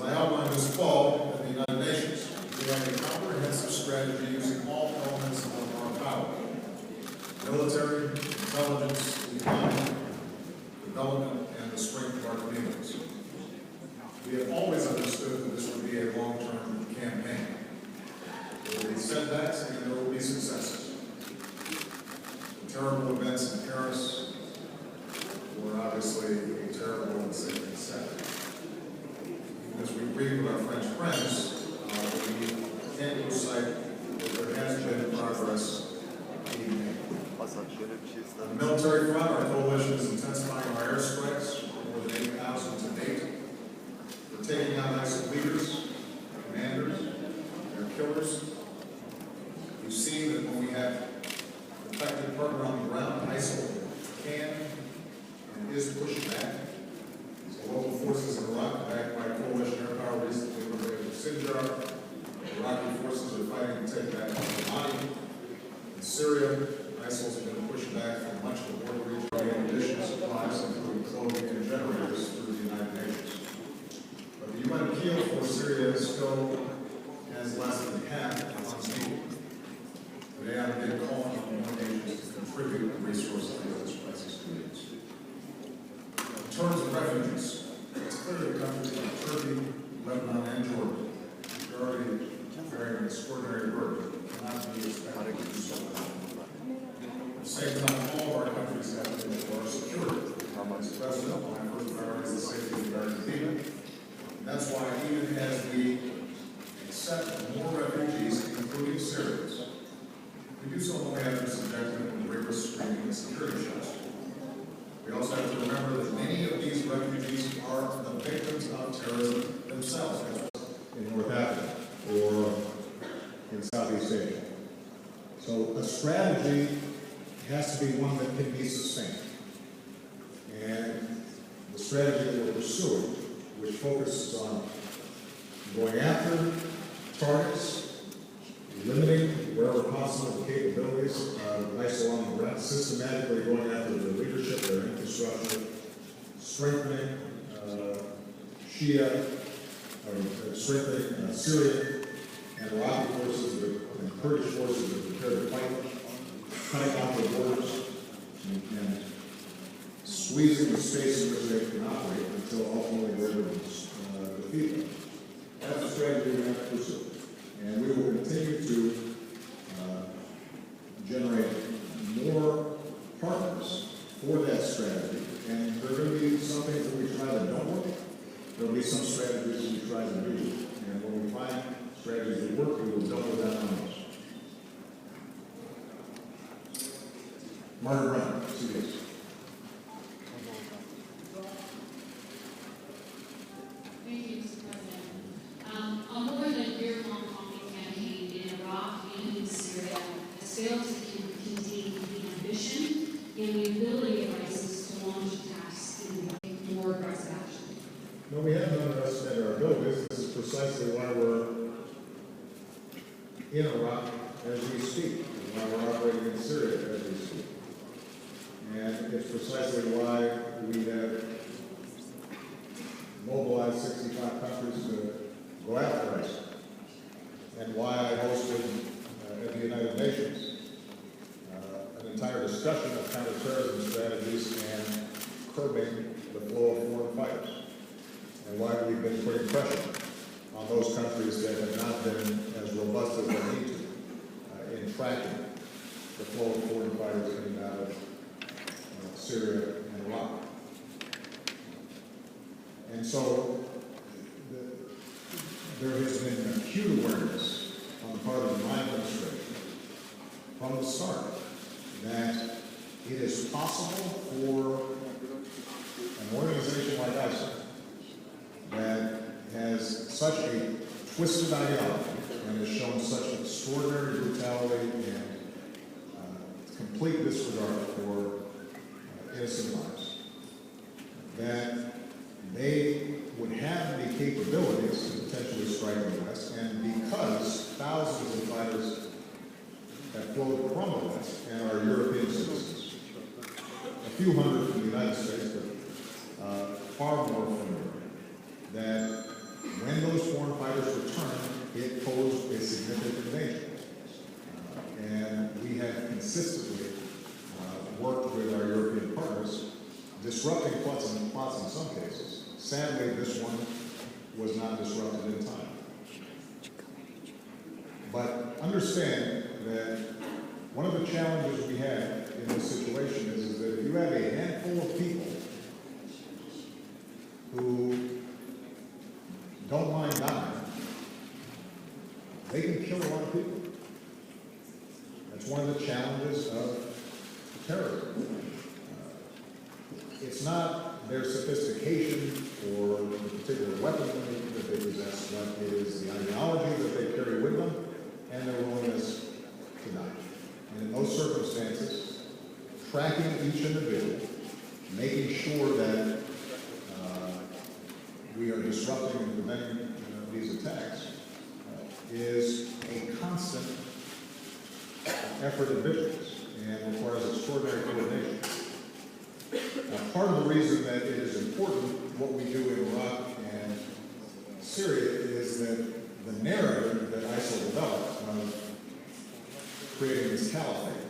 I outlined this fall at the United Nations. We have a comprehensive strategy using all elements of our power: military, intelligence, economy, development, and the strength of our communities. We have always understood that this would be a long-term campaign. There will be setbacks and there will be successes. The terrible events in Paris were obviously a terrible and sickening set. As we agree with our French friends, we can't lose sight that there has been progress being made. On the military front, our coalition is intensifying our airstrikes, more than 8,000 to date. We're taking out ISIL leaders, commanders, their killers. We've seen that when we have an effective partner on the ground, ISIL can and is pushed back. So local forces in Iraq, backed by coalition air power, recently liberated Sinjar. Iraqi forces are fighting to take back Ramadi. In Syria, ISIL has been pushed back from much of the border region by additional supplies, including clothing and generators, through the United Nations. But the UN appeal for Syria still has less than half of funds needed. Today, I've been calling on more nations to contribute resources to this crisis needs. In terms of refugees, it's clear that countries like Turkey, Lebanon, and Jordan, which are already carrying an extraordinary burden, cannot be expected to do so. At the same time, all of our countries have to make our security. As President, my first priority is the safety of the American people. And that's why, even as we accept more refugees, including Syrians, we do so only after subjecting them to rigorous screening and security checks. We also have to remember that many of these refugees are the victims of terrorism themselves, in North Africa or in Southeast Asia. So a strategy has to be one that can be sustained. And the strategy that we're pursuing, which focuses on going after targets, limiting wherever possible the capabilities of ISIL on the ground, systematically going after their leadership, their infrastructure, strengthening strengthening Syrian and Iraqi forces and Kurdish forces that are prepared to fight, cutting off the borders, and squeezing the space in which they can operate until ultimately we're able to defeat them. That's the strategy we have to pursue. And we will continue to generate more partners for that strategy. And there are going to be some things that we try that don't work. There will be some strategies that we try to do. And when we find strategies that work, we will double down on those. Margaret Brown, CBS. Thank you, Mr. President. On more than a year-long campaign in Iraq and in Syria has failed to contain the ambition and the ability of ISIS to launch attacks and take more aggressive action. No, we haven't underestimated our abilities. This is precisely why we're in Iraq as we speak, and why we're operating in Syria as we speak. And it's precisely why we have mobilized 65 countries to go after ISIL, and why I hosted at the United Nations an entire discussion of counterterrorism strategies and curbing the flow of foreign fighters, and why we've been putting pressure on those countries that have not been as robust as they need to in tracking the flow of foreign fighters coming out of Syria and Iraq. And so there has been acute awareness on the part of my administration from the start that it is possible for an organization like ISIL that has such a twisted ideology and has shown such extraordinary brutality and complete disregard for innocent lives, that they would have the capabilities to potentially strike the West, and because thousands of fighters have flowed from the West and are European citizens, a few hundred from the United States, but far more from Europe, that when it posed a significant danger. And we have consistently worked with our European partners, disrupting plots in some cases. Sadly, this one was not disrupted in time. But understand that one of the challenges we have in this situation is that if you have a handful of people who don't mind dying, they can kill a lot of people. That's one of the challenges of terrorism. It's not their sophistication or the particular weaponry that they possess, but it is the ideology that they carry with them and their willingness to die. And in those circumstances, tracking each individual, making sure that we are disrupting and preventing these attacks is a constant effort of vigilance and requires extraordinary coordination. Now, part of the reason that it is important what we do in Iraq and Syria is that the narrative that ISIL developed of creating this caliphate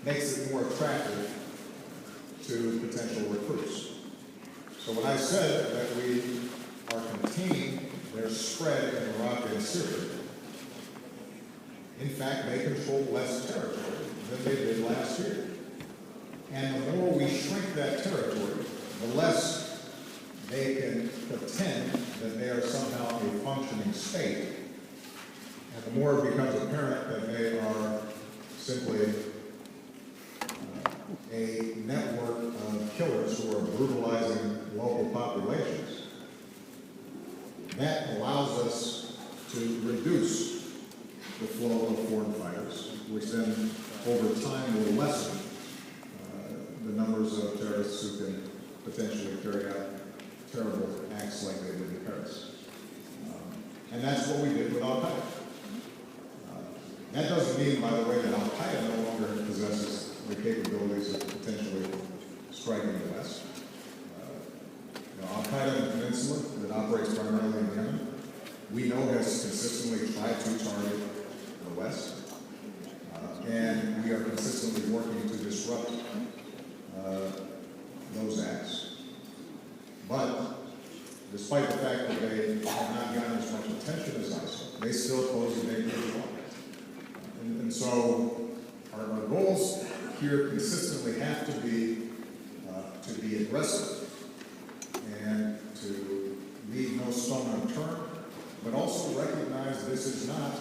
makes it more attractive to potential recruits. So when I said that we are containing their spread in Iraq and Syria, in fact, they control less territory than they did last year. And the more we shrink that territory, the less they can pretend that they are somehow a functioning state, and the more it becomes apparent that they are simply a network of killers who are brutalizing local populations. That allows us to reduce the flow of foreign fighters, which then over time will lessen the numbers of terrorists who can potentially carry out terrible acts like they did in Paris. And that's what we did with Al-Qaeda. That doesn't mean, by the way, that Al-Qaeda no longer possesses the capabilities of potentially striking the West. Al-Qaeda in the peninsula that operates primarily in Yemen, we know has consistently tried to target the West. And we are consistently working to disrupt those acts. But despite the fact that they have not gotten as much attention as ISIL, they still pose a danger as well. And so our goals here consistently have to be aggressive and to leave no stone unturned, but also recognize this is not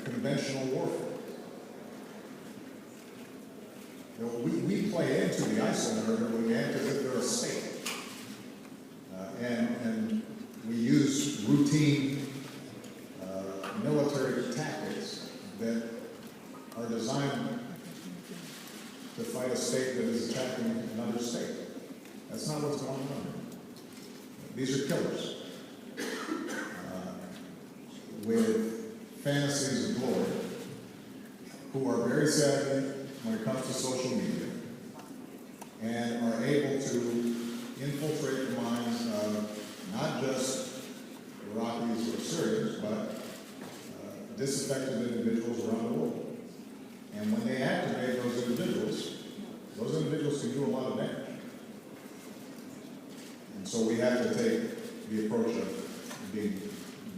conventional warfare. We play into the ISIL narrative when we act as if they're a state. And we use routine military tactics that are designed to fight a state that is attacking another state. That's not what's going on here. These are killers with fantasies of glory who are very savvy when it comes to social media and are able to infiltrate the minds of not just Iraqis or Syrians, but disaffected individuals around the world. And when they activate those individuals can do a lot of damage. And so we have to take the approach of being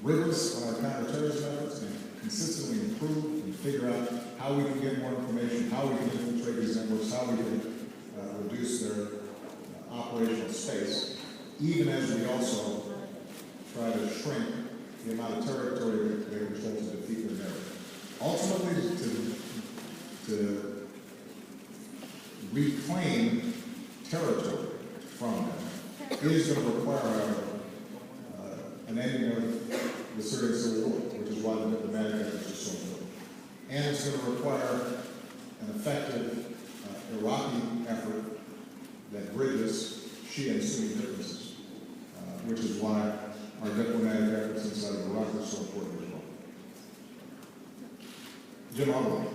rigorous on our counterterrorism efforts and consistently improve and figure out how we can get more information, how we can infiltrate these networks, how we can reduce their operational space, even as we also try to shrink the amount of territory that they control to defeat their narrative. Ultimately, to reclaim territory from them is going to require an ending of the Syrian civil war, which is why the diplomatic efforts are so important. And it's going to require an effective Iraqi effort that bridges Shia and Sunni differences, which is why our diplomatic efforts inside of Iraq are so important as well. Jim Arnold.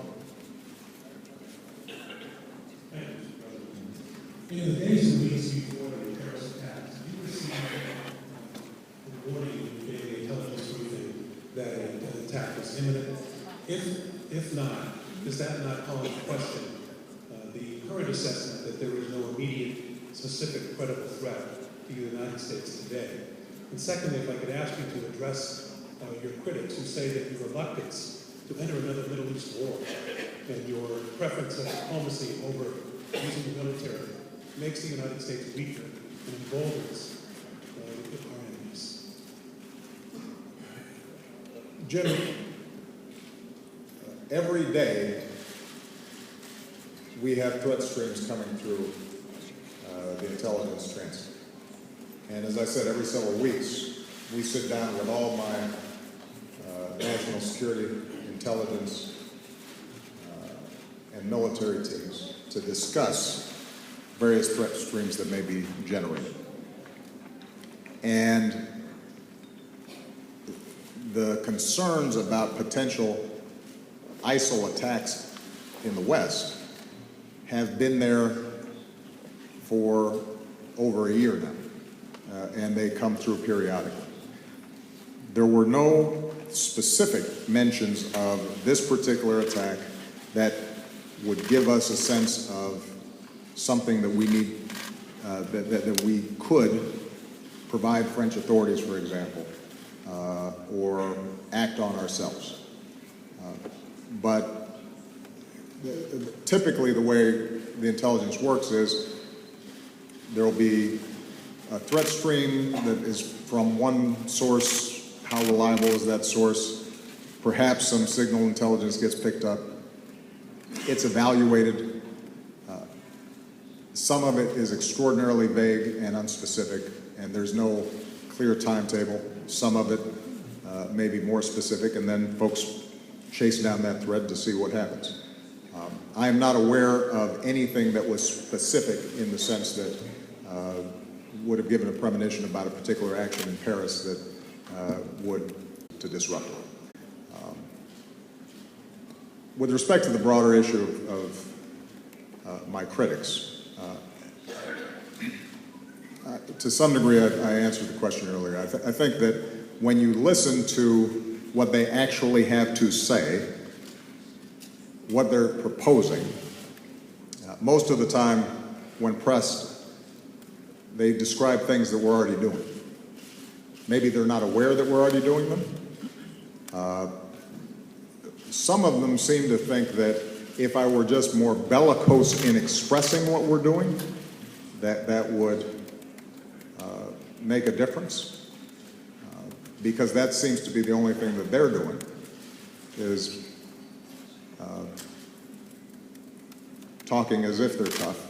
In the days and weeks before the terrorist attacks, you received the warning and gave the is imminent? If not, does that not call into question the current assessment that there is no immediate, specific, credible threat to the United States today? And secondly, if I could ask you to address your critics who say that your reluctance to enter another Middle East war and your preference of diplomacy over using the military makes the United States weaker and emboldens our enemies. Jim, every day we have threat streams coming through the intelligence transfer. And as I said, every several weeks we sit down with all my national security, intelligence, and military teams to discuss various threat streams that may be generated. And the concerns about potential ISIL attacks in the West have been there for over a year now, and they come through periodically. There were no specific mentions of this particular attack that would give us a sense of something that we need, that we could provide French authorities, for example, or act on ourselves. But typically the way the intelligence works is there will be a threat stream that is from one source. How reliable is that source? Perhaps some signal intelligence gets picked up. It's evaluated. Some of it is extraordinarily vague and unspecific, and there's no clear timetable. Some of it may be more specific, and then folks chase down that thread to see what happens. I am not aware of anything that was specific in the sense that would have given a premonition about a particular action in Paris that would to disrupt it. With respect to the broader issue of my critics, to some degree I answered the question earlier. I think that when you listen to what they actually have to say, what they're proposing, most of the time when pressed, they describe things that we're already doing. Maybe they're not aware that we're already doing them. Some of them seem to think that if I were just more bellicose in expressing what we're doing, that would make a difference. Because that seems to be the only thing that they're doing, is talking as if they're tough.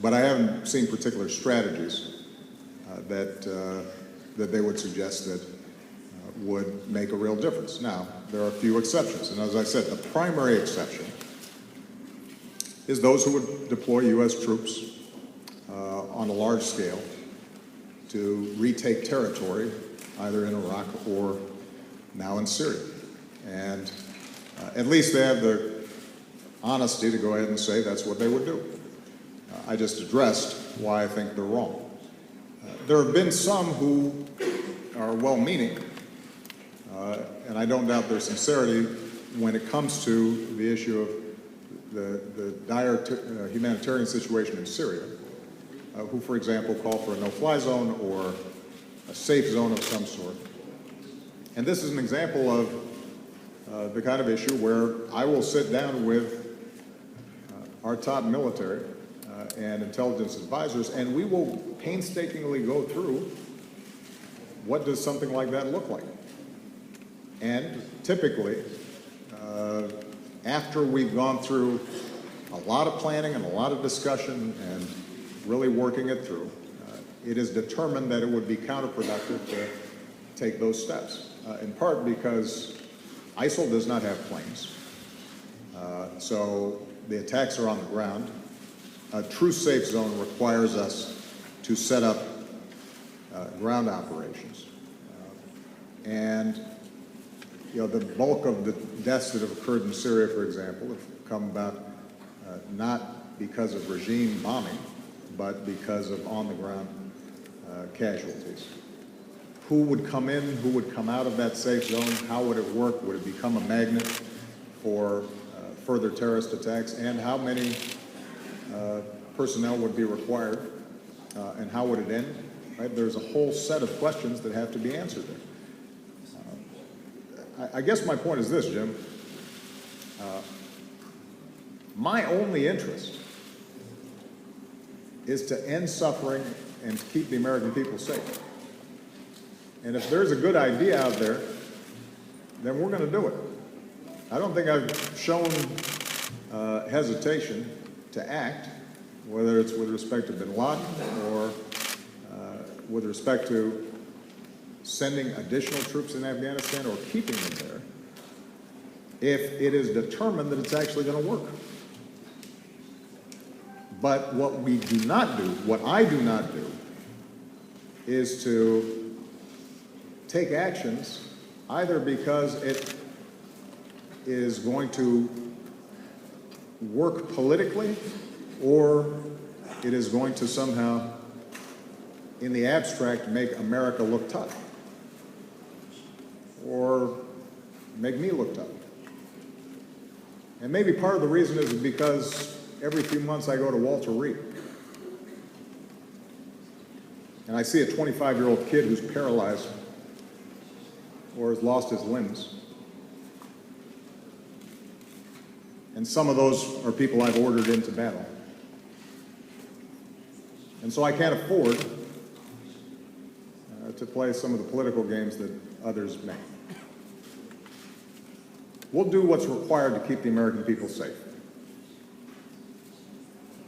But I haven't seen particular strategies that they would suggest that would make a real difference. Now, there are a few exceptions, and as I said, the primary exception is those who would deploy U.S. troops on a large scale to retake territory, either in Iraq or now in Syria. And at least they have the honesty to go ahead and say that's what they would do. I just addressed why I think they're wrong. There have been some who are well-meaning, and I don't doubt their sincerity when it comes to the issue of the dire humanitarian situation in Syria, who, for example, call for a no-fly zone or a safe zone of some sort. And this is an example of the kind of issue where I will sit down with our top military and intelligence advisors, and we will painstakingly go through what does something like that look like. And typically, after we've gone through a lot of planning and a lot of discussion and really working it through, it is determined that it would be counterproductive to take those steps, in part because ISIL does not have planes. So the attacks are on the ground. A true safe zone requires us to set up ground operations. And the bulk of the deaths that have occurred in Syria, for example, have come about not because of regime bombing, but because of on-the-ground casualties. who would come in, who would come out of that safe zone, how would it work, would it become a magnet for further terrorist attacks, and how many personnel would be required, and how would it end, right? There's a whole set of questions that have to be answered there. I guess my point is this, Jim. My only interest is to end suffering and to keep the American people safe. And if there's a good idea out there, then we're going to do it. I don't think I've shown hesitation to act, whether it's with respect to bin Laden or with respect to sending additional troops in Afghanistan or keeping them there, if it is determined that it's actually going to work. But what we do not do, what I do not do, is to take actions either because it is going to work politically or it is going to somehow, in the abstract, make America look tough or make me look tough. And maybe part of the reason is because every few months I go to Walter Reed and I see a 25-year-old kid who's paralyzed or has lost his limbs. And some of those are people I've ordered into battle. And so I can't afford to play some of the political games that others may. We'll do what's required to keep the American people safe.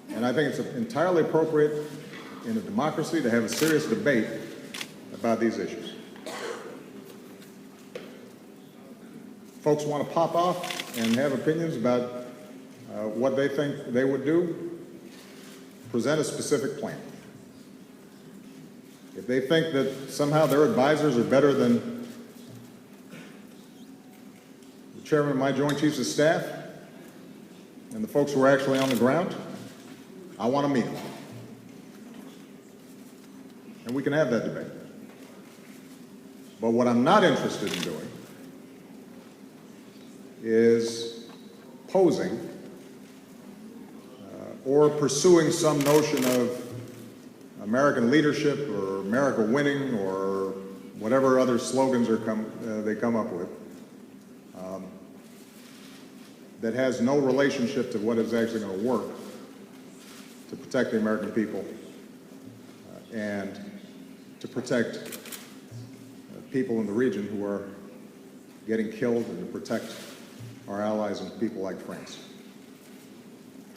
And I think it's entirely appropriate in a democracy to have a serious debate about these issues. Folks want to pop off and have opinions about what they think they would do, present a specific plan. If they think that somehow their advisors are better than the chairman of my Joint Chiefs of Staff and the folks who are actually on the ground, I want to meet them. And we can have that debate. But what I'm not interested in doing is posing or pursuing some notion of American leadership or America winning or whatever other slogans they come up with that has no relationship to what is actually going to work to protect the American people and to protect people in the region who are getting killed and to protect our allies and people like France.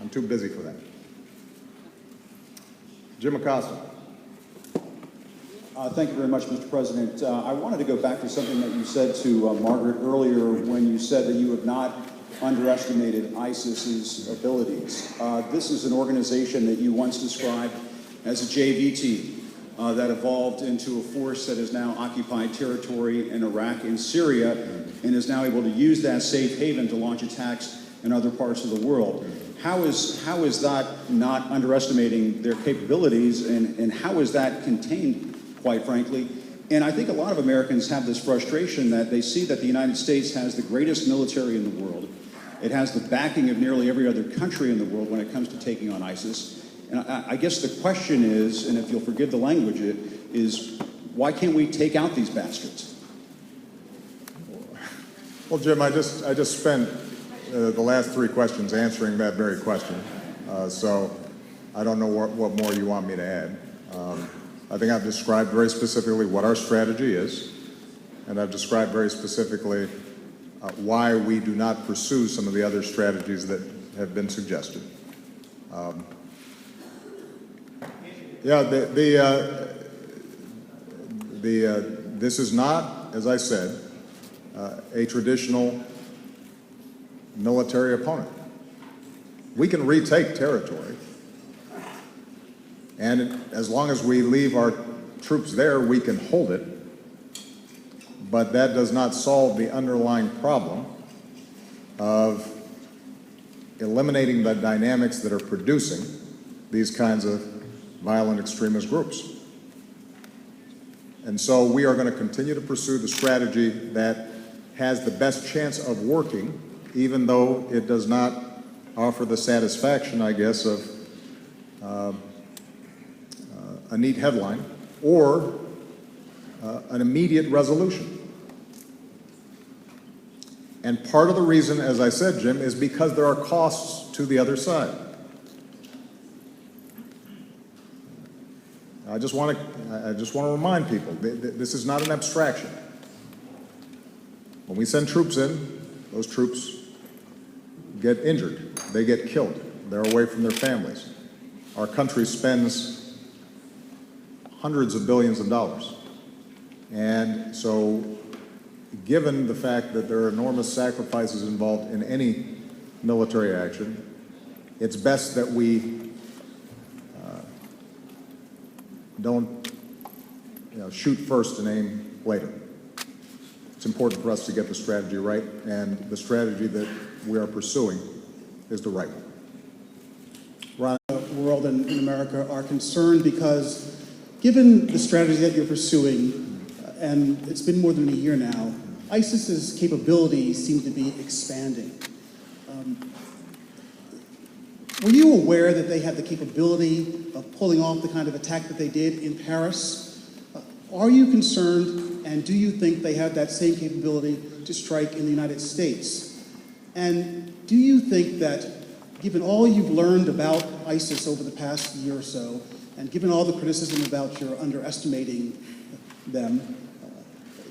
I'm too busy for that. Jim Acosta. Thank you very much, Mr. President. I wanted to go back to something that you said to Margaret earlier when you said that you have not underestimated ISIS's abilities. This is an organization that you once described as a JV team that evolved into a force that has now occupied territory in Iraq and Syria and is now able to use that safe haven to launch attacks in other parts of the world. How is that not underestimating their capabilities, and how is that contained, quite frankly? And I think a lot of Americans have this frustration that they see that the United States has the greatest military in the world. It has the backing of nearly every other country in the world when it comes to taking on ISIS. And I guess the question is, and if you'll forgive the language, is why can't we take out these bastards? Well, Jim, I just spent the last three questions answering that very question. So I don't know what more you want me to add. I think I've described very specifically what our strategy is, and I've described very specifically why we do not pursue some of the other strategies that have been suggested. This is not, as I said, a traditional military opponent. We can retake territory, and as long as we leave our troops there, we can hold it, but that does not solve the underlying problem of eliminating the dynamics that are producing these kinds of violent extremist groups. And so we are going to continue to pursue the strategy that has the best chance of working, even though it does not offer the satisfaction, I guess, of a neat headline or an immediate resolution. And part of the reason, as I said, Jim, is because there are costs to the other side. I just want to remind people, this is not an abstraction. When we send troops in, those troops get injured, they get killed, they're away from their families. Our country spends hundreds of billions of dollars. And so, given the fact that there are enormous sacrifices involved in any military action, it's best that we don't shoot first and aim later. It's important for us to get the strategy right, and the strategy that we are pursuing is the right one. Ron, the world and in America are concerned because, given the strategy that you're pursuing, and it's been more than a year now, ISIS's capabilities seem to be expanding. Were you aware that they had the capability of pulling off the kind of attack that they did in Paris? Are you concerned, and do you think they have that same capability to strike in the United States? And do you think that, given all you've learned about ISIS over the past year or so, and given all the criticism about your underestimating them,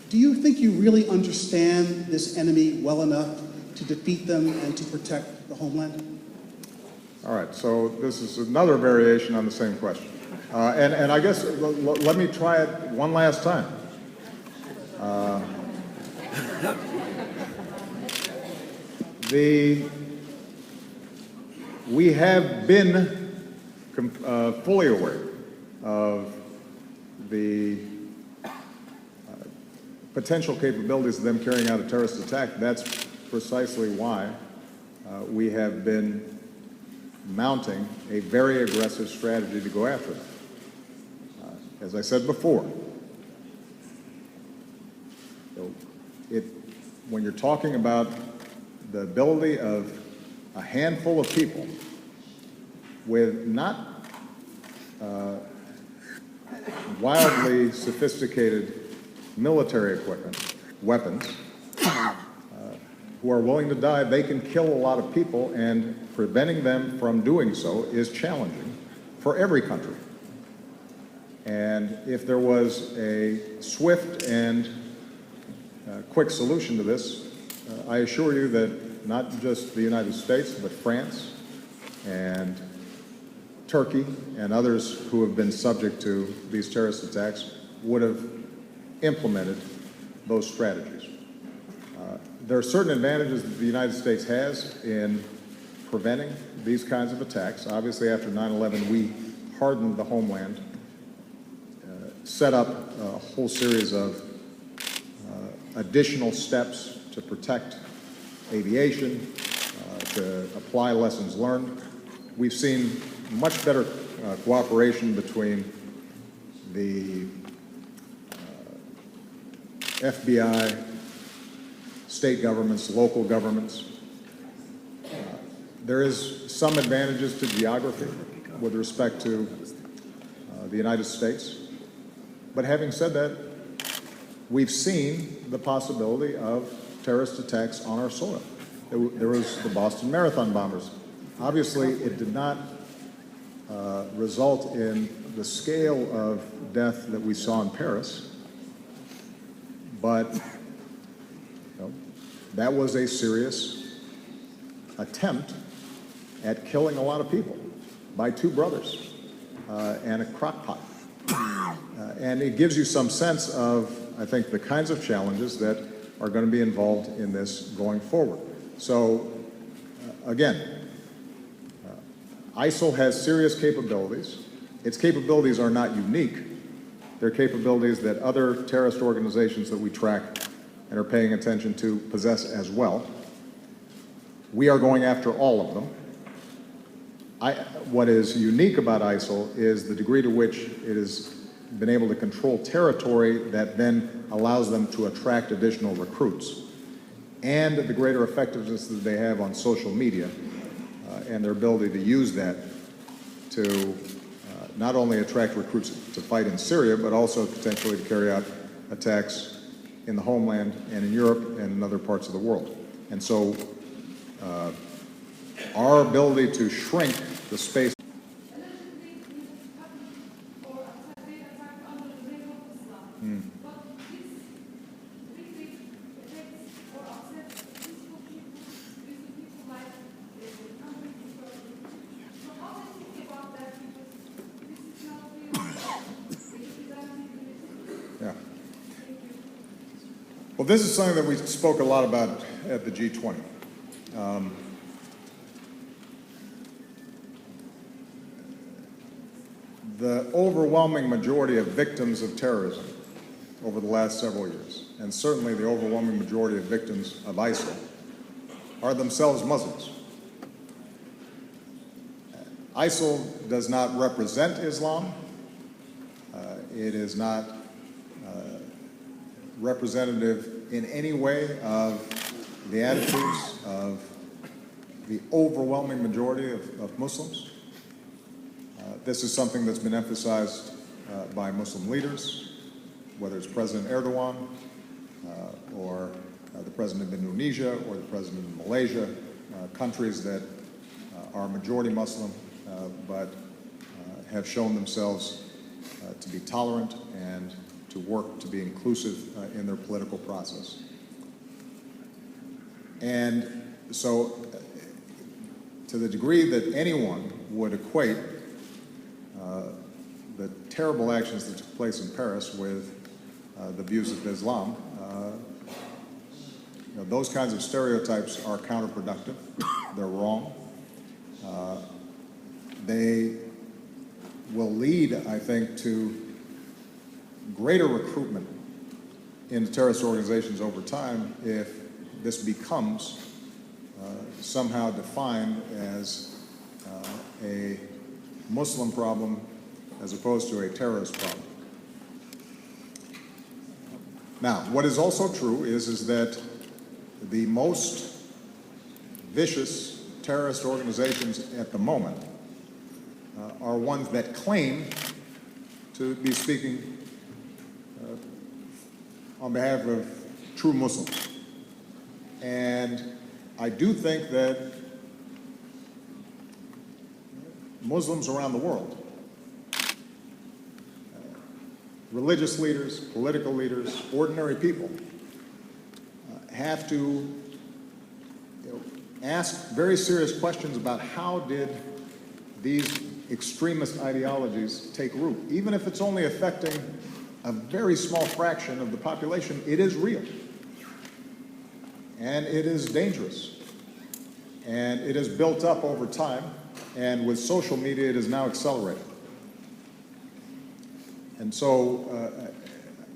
do you think you really understand this enemy well enough to defeat them and to protect the homeland? All right, so this is another variation on the same question. And I guess let me try it one last time. We have been fully aware of the potential capabilities of them carrying out a terrorist attack. That's precisely why we have been mounting a very aggressive strategy to go after them. As I said before, when you're talking about the ability of a handful of people with not wildly sophisticated military equipment, weapons, who are willing to die, they can kill a lot of people, and preventing them from doing so is challenging for every country. And if there was a swift and quick solution to this, I assure you that not just the United States, but France and Turkey and others who have been subject to these terrorist attacks would have implemented those strategies. There are certain advantages that the United States has in preventing these kinds of attacks. Obviously, after 9/11, we hardened the homeland, set up a whole series of additional steps to protect aviation, to apply lessons learned. We've seen much better cooperation between the FBI, state governments, local governments. There is some advantages to geography with respect to the United States. But having said that, we've seen the possibility of terrorist attacks on our soil. There was the Boston Marathon bombers. Obviously, it did not result in the scale of death that we saw in Paris, but that was a serious attempt at killing a lot of people by two brothers and a crock pot. And it gives you some sense of, I think, the kinds of challenges that are going to be involved in this going forward. So, again, ISIL has serious capabilities. Its capabilities are not unique. They're capabilities that other terrorist organizations that we track and are paying attention to possess as well. We are going after all of them. What is unique about ISIL is the degree to which it is been able to control territory that then allows them to attract additional recruits, and the greater effectiveness that they have on social media and their ability to use that to not only attract recruits to fight in Syria, but also potentially to carry out attacks in the homeland and in Europe and in other parts of the world. And so our ability to shrink the space Well, this is something that we spoke a lot about at the G20. The overwhelming majority of victims of terrorism over the last several years, and certainly the overwhelming majority of victims of ISIL, are themselves Muslims. ISIL does not represent Islam. It is not representative in any way of the attitudes of the overwhelming majority of Muslims. This is something that's been emphasized by Muslim leaders, whether it's President Erdogan or the President of Indonesia or the President of Malaysia, countries that are majority Muslim but have shown themselves to be tolerant and to work to be inclusive in their political process. And so to the degree that anyone would equate the terrible actions that took place in Paris with the views of Islam, those kinds of stereotypes are counterproductive. They're wrong. They will lead, I think, to greater recruitment into terrorist organizations over time if this becomes somehow defined as a Muslim problem as opposed to a terrorist problem. Now, what is also true is that the most vicious terrorist organizations at the moment are ones that claim to be speaking on behalf of true Muslims. And I do think that Muslims around the world, religious leaders, political leaders, ordinary people, have to ask very serious questions about how did these extremist ideologies take root. Even if it's only affecting a very small fraction of the population, it is real. And it is dangerous. And it has built up over time, and with social media, it is now accelerating. And so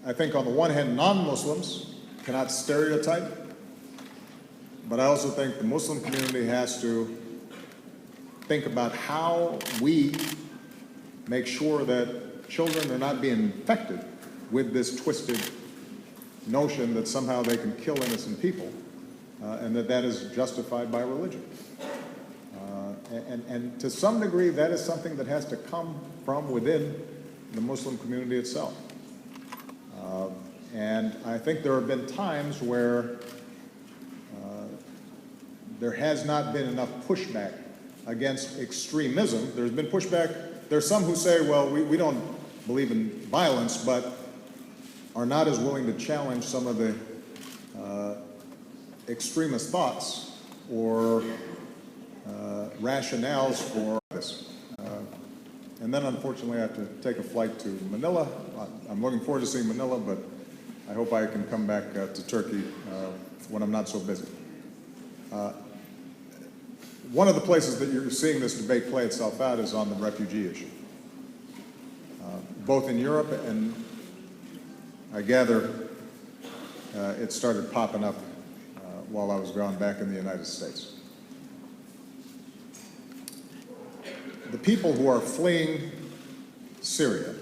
I think on the one hand, non-Muslims cannot stereotype, but I also think the Muslim community has to think about how we make sure that children are not being infected with this twisted notion that somehow they can kill innocent people, and that is justified by religion. And to some degree, that is something that has to come from within the Muslim community itself. And I think there have been times where there has not been enough pushback against extremism. There's been pushback. There's some who say, well, we don't believe in violence, but are not as willing to challenge some of the extremist thoughts or rationales for this. And then, unfortunately, I have to take a flight to Manila. I'm looking forward to seeing Manila, but I hope I can come back to Turkey when I'm not so busy. One of the places that you're seeing this debate play itself out is on the refugee issue. Both in Europe and, I gather, it started popping up while I was gone back in the United States. The people who are fleeing Syria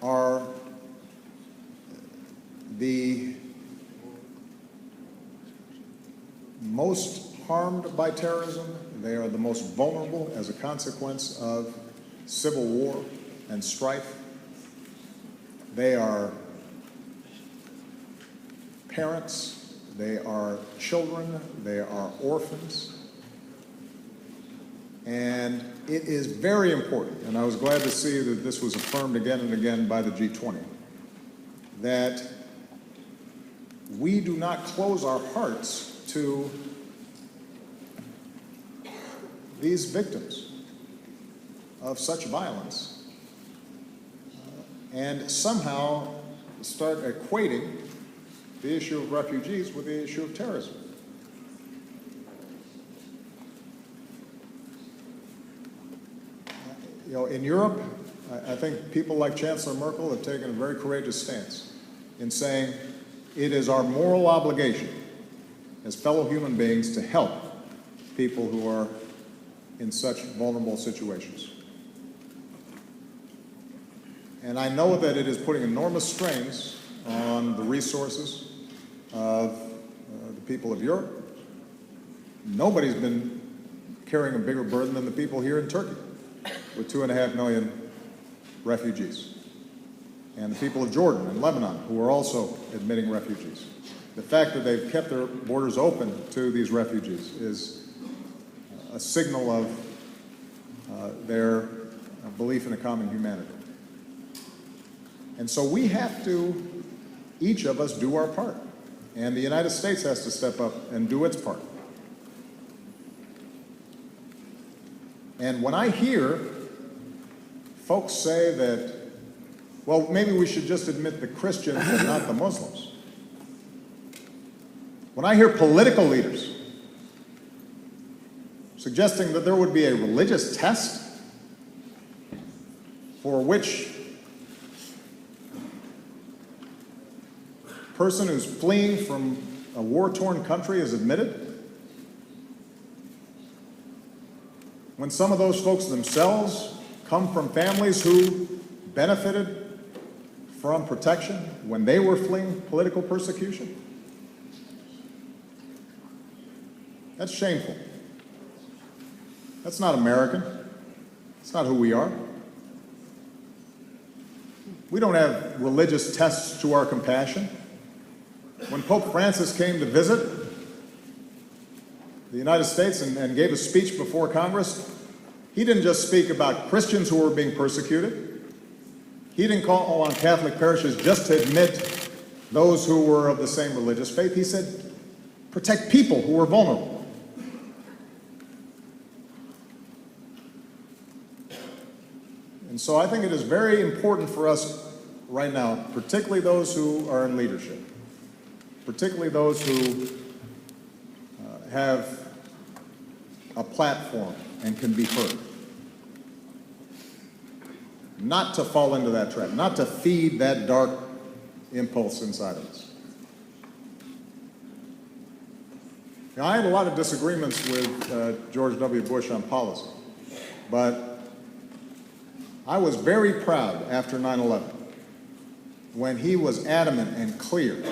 are the most harmed by terrorism. They are the most vulnerable as a consequence of civil war and strife. They are parents, they are children, they are orphans. And it is very important, and I was glad to see that this was affirmed again and again by the G20, that we do not close our hearts to these victims of such violence and somehow start equating the issue of refugees with the issue of terrorism. You know, in Europe, I think people like Chancellor Merkel have taken a very courageous stance in saying it is our moral obligation as fellow human beings to help people who are in such vulnerable situations. And I know that it is putting enormous strains on the resources of the people of Europe. Nobody's been carrying a bigger burden than the people here in Turkey, with 2.5 million refugees, and the people of Jordan and Lebanon, who are also admitting refugees. The fact that they've kept their borders open to these refugees is a signal of their belief in a common humanity. And so we have to, each of us, do our part. And the United States has to step up and do its part. And when I hear folks say that, well, maybe we should just admit the Christians and not the Muslims. When I hear political leaders suggesting that there would be a religious test for which person who's fleeing from a war-torn country is admitted, when some of those folks themselves come from families who benefited from protection when they were fleeing political persecution, that's shameful. That's not American. It's not who we are. We don't have religious tests to our compassion. When Pope Francis came to visit the United States and gave a speech before Congress, he didn't just speak about Christians who were being persecuted. He didn't call on Catholic parishes just to admit those who were of the same religious faith. He said, protect people who were vulnerable. And so I think it is very important for us right now, particularly those who are in leadership, particularly those who have a platform and can be heard, not to fall into that trap, not to feed that dark impulse inside of us. Now, I had a lot of disagreements with George W. Bush on policy, but I was very proud after 9/11 when he was adamant and clear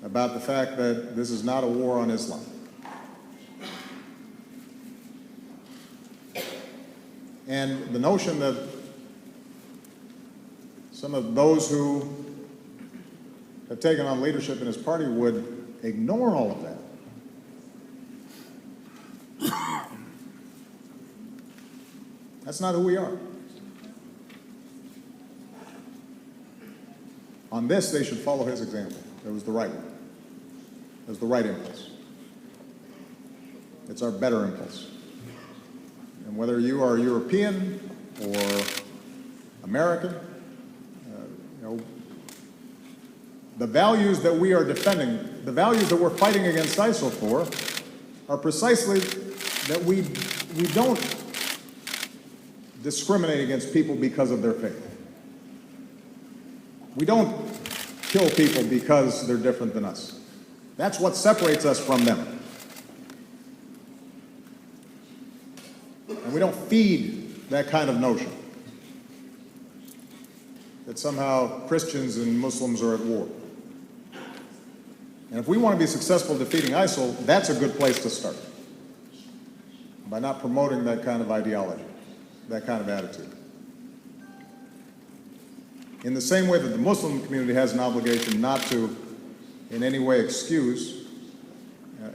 about the fact that this is not a war on Islam. And the notion that some of those who have taken on leadership in his party would ignore all of that. That's not who we are. On this, they should follow his example. It was the right one. It was the right impulse. It's our better impulse. And whether you are European or American, the values that we are defending, the values that we're fighting against ISIL for, are precisely that we don't discriminate against people because of their faith. We don't kill people because they're different than us. That's what separates us from them. And we don't feed that kind of notion. that somehow Christians and Muslims are at war. And if we want to be successful defeating ISIL, that's a good place to start, by not promoting that kind of ideology, that kind of attitude. In the same way that the Muslim community has an obligation not to in any way excuse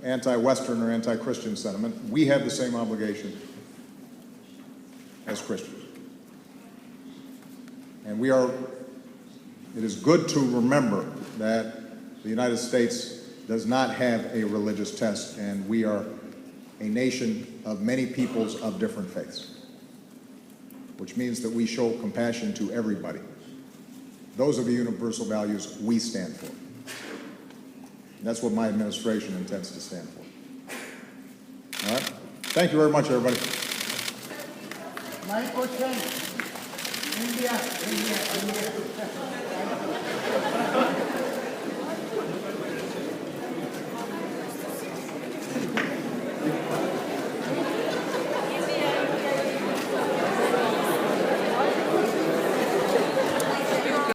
anti-Western or anti-Christian sentiment, we have the same obligation as Christians. And it is good to remember that the United States does not have a religious test, and we are a nation of many peoples of different faiths, which means that we show compassion to everybody. Those are the universal values we stand for. And that's what my administration intends to stand for. All right? Thank you very much, everybody. My question, India.